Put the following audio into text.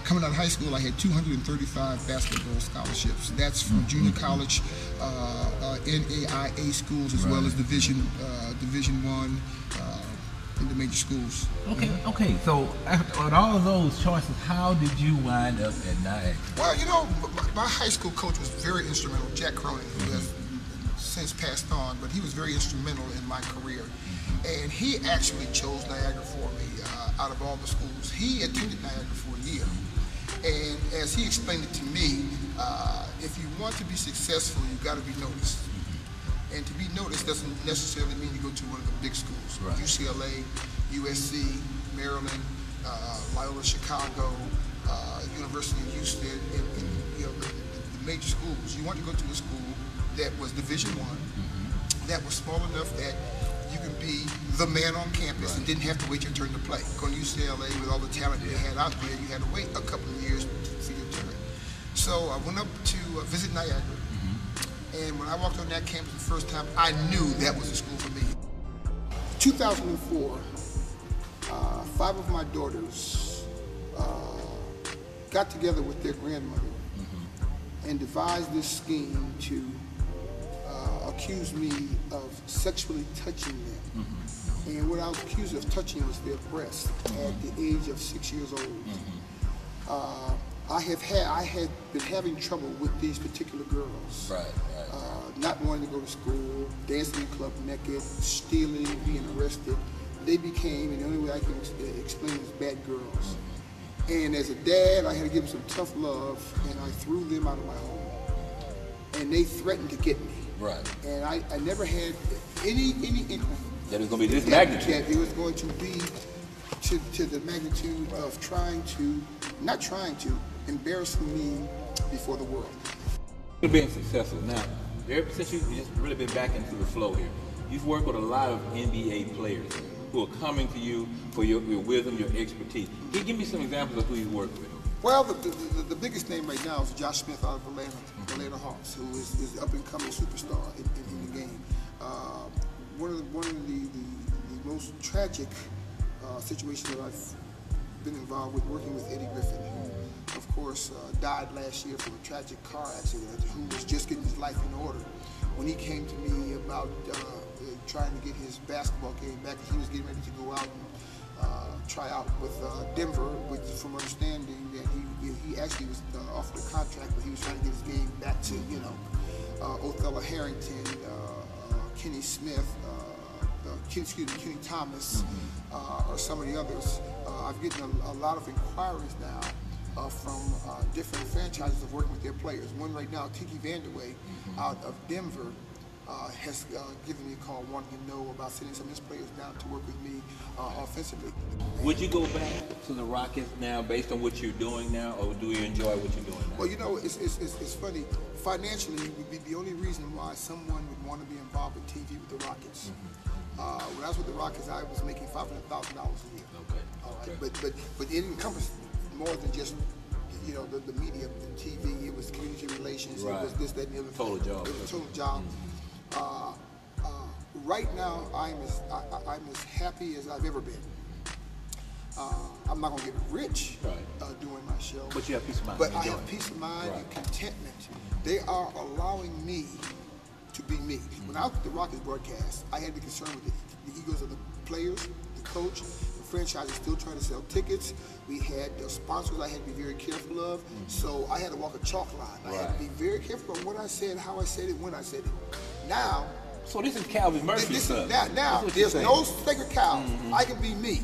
coming out of high school, I had 235 basketball scholarships. That's from junior college, NAIA schools, as well as Division One, in the major schools. Okay. So after all of those choices, how did you wind up at Niagara? Well, you know, my high school coach was very instrumental, Jack Cronin, who has since passed on, but he was very instrumental in my career. And he actually chose Niagara for me out of all the schools. He attended Niagara for a year. And as he explained it to me, if you want to be successful, you've got to be noticed. And to be noticed doesn't necessarily mean you go to one of the big schools. Right. UCLA, USC, Maryland, Loyola Chicago, University of Houston, and you know, the major schools. You want to go to a school that was Division I, that was small enough that you could be the man on campus and didn't have to wait your turn to play. Going to UCLA with all the talent they had out there, you had to wait a couple of years for your turn. So I went up to visit Niagara, and when I walked on that campus the first time, I knew that was the school for me. 2004, 5 of my daughters got together with their grandmother and devised this scheme to accuse me of sexually touching them. And what I was accused of touching was their breast at the age of 6 years old. I had been having trouble with these particular girls. Not wanting to go to school, dancing in the club naked, stealing, being arrested. They became, and the only way I can explain it is bad girls. And as a dad, I had to give them some tough love, and I threw them out of my home. And they threatened to get me. And I never had any inkling that it was going to be this magnitude. That it was going to be to the magnitude of not trying to, embarrassing me before the world. You're being successful now. Ever since you've just really been back into the flow here, you've worked with a lot of NBA players who are coming to you for your wisdom, your expertise. Can you give me some examples of who you worked with? Well, the biggest name right now is Josh Smith out of Atlanta Hawks, who is up and coming superstar in the game. One of the most tragic situations that I've been involved with, working with Eddie Griffin, who, of course, died last year from a tragic car accident, who was just getting his life in order. When he came to me about trying to get his basketball game back, he was getting ready to go out and try out with Denver, which, from understanding that he actually was offered a contract, but he was trying to get his game back to, you know, Othello Harrington, Kenny Smith, Kenny Thomas, or some of the others. I've gotten a lot of inquiries now from different franchises of working with their players. One right now, Tiki Vanderway out of Denver, has given me a call wanting to know about sending some of his players down to work with me offensively. Would you go back to the Rockets now based on what you're doing now, or do you enjoy what you're doing now? Well, you know, it's funny. Financially, it would be the only reason why someone would want to be involved with TV with the Rockets. When I was with the Rockets, I was making $500,000 a year. All right. But it encompassed more than just, you know, the media, the TV. It was community relations. It was this, that, and the other. Total job. It was a total job. Right now, I'm as happy as I've ever been. I'm not gonna get rich doing my show. But you have peace of mind. But I have peace of mind and contentment. They are allowing me to be me. When I was at the Rockets broadcast, I had to be concerned with the egos of the players, the coach, the franchise is still trying to sell tickets. We had the sponsors I had to be very careful of. So I had to walk a chalk line. I had to be very careful of what I said, how I said it, when I said it. Now, so this is Calvin Murphy. Now there's no sacred cow. I can be me.